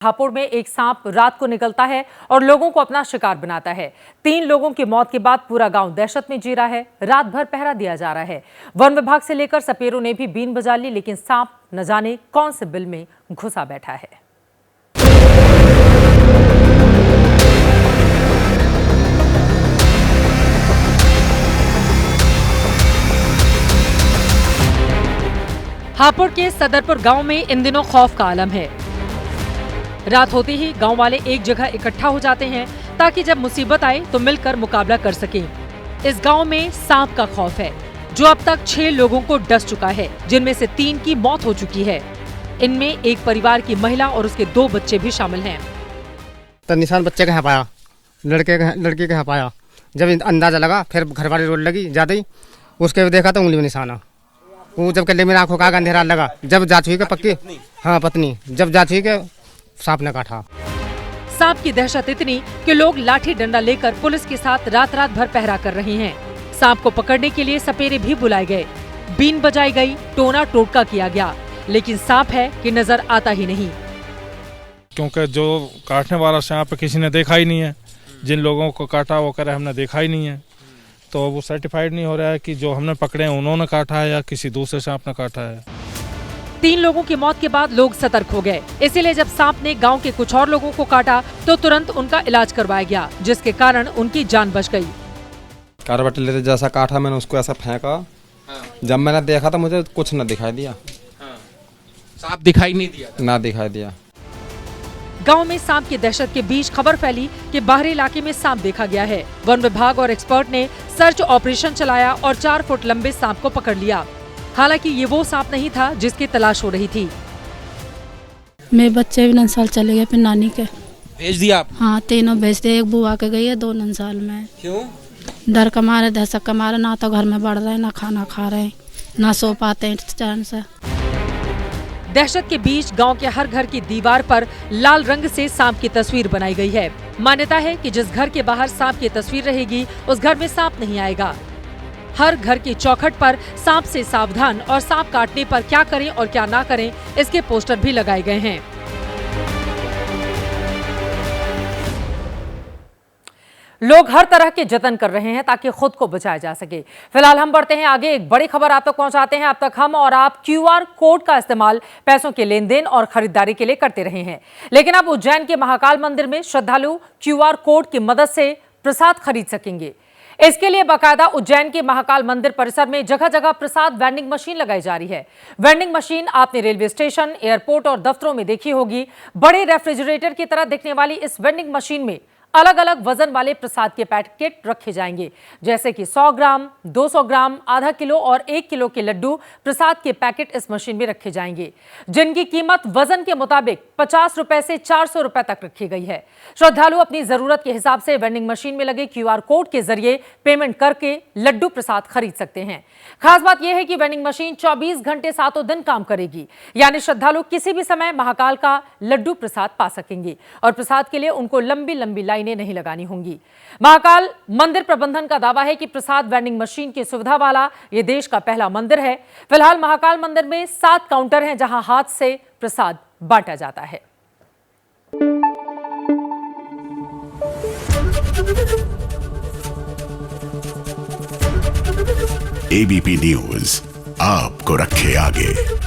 हापुड़ में एक सांप रात को निकलता है और लोगों को अपना शिकार बनाता है। 3 लोगों की मौत के बाद पूरा गांव दहशत में जी रहा है। रात भर पहरा दिया जा रहा है। वन विभाग से लेकर सपेरों ने भी बीन बजा ली, लेकिन सांप न जाने कौन से बिल में घुसा बैठा है। हापुड़ के सदरपुर गांव में इन दिनों खौफ का आलम है। रात होते ही गांव वाले एक जगह इकट्ठा हो जाते हैं ताकि जब मुसीबत आए तो मिलकर मुकाबला कर सकें। इस गांव में सांप का खौफ है, जो अब तक 6 लोगों को डस चुका है, जिनमें से 3 की मौत हो चुकी है। इनमें एक परिवार की महिला और उसके 2 बच्चे भी शामिल हैं। तो निशान बच्चे का पाया, लड़के का पाया। जब अंदाजा लगा, फिर घर वाली रोड लगी ज्यादा ही, उसके भी देखा तो उंगली में निशाना। वो जब कल मेरी आंखों का अंधेरा लगा, जब जांच हुई पक्की, हाँ पत्नी, जब जांच हुई के सांप ने काटा। सांप की दहशत इतनी कि लोग लाठी डंडा लेकर पुलिस के साथ रात रात भर पहरा कर रहे हैं। सांप को पकड़ने के लिए सपेरे भी बुलाए गए, बीन बजाई गई, टोना टोटका किया गया, लेकिन सांप है कि नजर आता ही नहीं। क्योंकि जो काटने वाला सांप किसी ने देखा ही नहीं है। जिन लोगों को काटा वो कह रहे हमने देखा ही नहीं है, तो वो सर्टिफाइड नहीं हो रहा है कि जो हमने पकड़े हैं उन्होंने काटा है या किसी दूसरे सांप ने काटा है। 3 लोगों की मौत के बाद लोग सतर्क हो गए। इसीलिए जब सांप ने गांव के कुछ और लोगों को काटा तो तुरंत उनका इलाज करवाया गया, जिसके कारण उनकी जान बच गई। कारवटी लेते जैसा काटा, मैंने उसको ऐसा फेंका। जब मैंने देखा तो मुझे कुछ न दिखाई दिया। सांप दिखाई नहीं दिया? ना दिखाई दिया। गांव में सांप की दहशत के बीच खबर फैली कि बाहरी इलाके में सांप देखा गया है। वन विभाग और एक्सपर्ट ने सर्च ऑपरेशन चलाया और 4 फुट लंबे सांप को पकड़ लिया। हालांकि ये वो सांप नहीं था जिसकी तलाश हो रही थी। मेरे बच्चे भी नंसाल चले गए, फिर नानी के भेज दिया आप? हाँ, तीनों भेज दिए। एक बुआ के गई है, 2 नंसाल में। क्यों? डर का मारे, दहशत का मारे, ना तो घर में बढ़ रहे, ना खाना खा रहे, ना सो पाते हैं चैन से। दहशत के बीच गांव के हर घर की दीवार पर लाल रंग से सांप की तस्वीर बनाई गई है। मान्यता है कि जिस घर के बाहर सांप की तस्वीर रहेगी उस घर में सांप नहीं आएगा। हर घर की चौखट पर सांप से सावधान और सांप काटने पर क्या करें और क्या ना करें, इसके पोस्टर भी लगाए गए हैं। लोग हर तरह के जतन कर रहे हैं ताकि खुद को बचाया जा सके। फिलहाल हम बढ़ते हैं आगे, एक बड़ी खबर आप तक पहुंचाते हैं। अब तक हम और आप QR कोड का इस्तेमाल पैसों के लेन देन और खरीदारी के लिए करते रहे हैं, लेकिन अब उज्जैन के महाकाल मंदिर में श्रद्धालु QR कोड की मदद से प्रसाद खरीद सकेंगे। इसके लिए बाकायदा उज्जैन के महाकाल मंदिर परिसर में जगह जगह प्रसाद वेंडिंग मशीन लगाई जा रही है। वेंडिंग मशीन आपने रेलवे स्टेशन, एयरपोर्ट और दफ्तरों में देखी होगी। बड़े रेफ्रिजरेटर की तरह दिखने वाली इस वेंडिंग मशीन में अलग अलग वजन वाले प्रसाद के पैकेट रखे जाएंगे, जैसे कि 100 ग्राम, 200 ग्राम, आधा किलो और 1 किलो के लड्डू प्रसाद के पैकेट इस मशीन में रखे जाएंगे, जिनकी कीमत वजन के मुताबिक 50 रुपए से 400 रुपए तक रखी गई है। श्रद्धालु अपनी जरूरत के हिसाब से वेंडिंग मशीन में लगे QR कोड के जरिए पेमेंट करके लड्डू प्रसाद खरीद सकते हैं। खास बात यह है कि वेंडिंग मशीन 24 घंटे 7 दिन काम करेगी, यानी श्रद्धालु किसी भी समय महाकाल का लड्डू प्रसाद पा सकेंगे और प्रसाद के लिए उनको लंबी लंबी लाइनें नहीं लगानी होंगी। महाकाल मंदिर प्रबंधन का दावा है कि प्रसाद वेंडिंग मशीन की सुविधा वाला ये देश का पहला मंदिर है। फिलहाल महाकाल मंदिर में 7 काउंटर हैं जहां हाथ से प्रसाद बांटा जाता है। ABP न्यूज आपको रखे आगे।